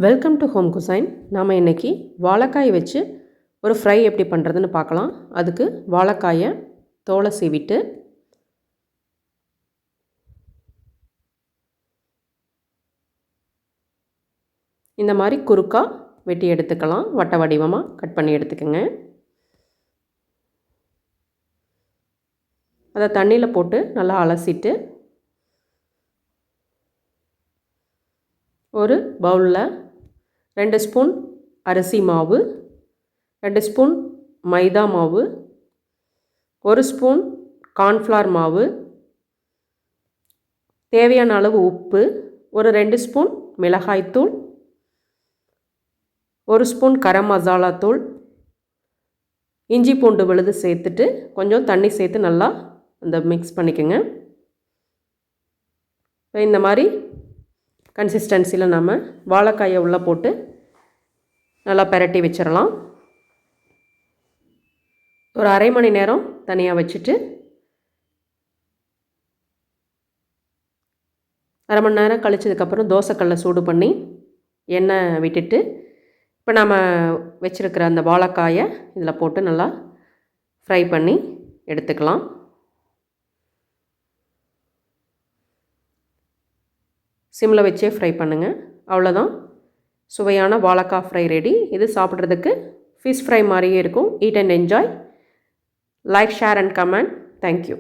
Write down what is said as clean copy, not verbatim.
Welcome to home cuisine. நாம் இன்றைக்கி வாழைக்காய் வச்சு ஒரு ஃப்ரை எப்படி பண்ணுறதுன்னு பார்க்கலாம். அதுக்கு வாழைக்காயை தோலை சீவிட்டு இந்த மாதிரி குறுக்காக வெட்டி எடுத்துக்கலாம். வட்ட வடிவமாக கட் பண்ணி எடுத்துக்கோங்க. அதை தண்ணியில் போட்டு நல்லா அலசிட்டு ஒரு பவுலில் 2 ஸ்பூன் அரிசி மாவு, 2 ஸ்பூன் மைதா மாவு, 1 ஸ்பூன் கார்ன்ஃப்ளவர் மாவு, தேவையான அளவு உப்பு, ஒரு 2 ஸ்பூன் மிளகாய்த்தூள், 1 ஸ்பூன் கரம் மசாலா தூள், இஞ்சி பூண்டு விழுது சேர்த்துட்டு கொஞ்சம் தண்ணி சேர்த்து நல்லா மிக்ஸ் பண்ணிக்கோங்க. இந்த மாதிரி கன்சிஸ்டன்சியில் நம்ம வாழைக்காயை உள்ளே போட்டு நல்லா பெரட்டி வச்சிடலாம். ஒரு அரை மணி நேரம் தனியாக வச்சுட்டு அரை மணி நேரம் கழிச்சதுக்கப்புறம் தோசைக்கல்லை சூடு பண்ணி எண்ணெய் விட்டுட்டு இப்போ நம்ம வச்சுருக்கிற அந்த வாழைக்காயை இதில் போட்டு நல்லா ஃப்ரை பண்ணி எடுத்துக்கலாம். சிம்மில் வச்சே ஃப்ரை பண்ணுங்கள். அவ்வளோதான், சுவையான வாழைக்காய் ஃப்ரை ரெடி. இது சாப்பிட்றதுக்கு ஃபிஷ் ஃப்ரை மாதிரியே இருக்கும். Eat and enjoy. Like, share and comment. Thank you.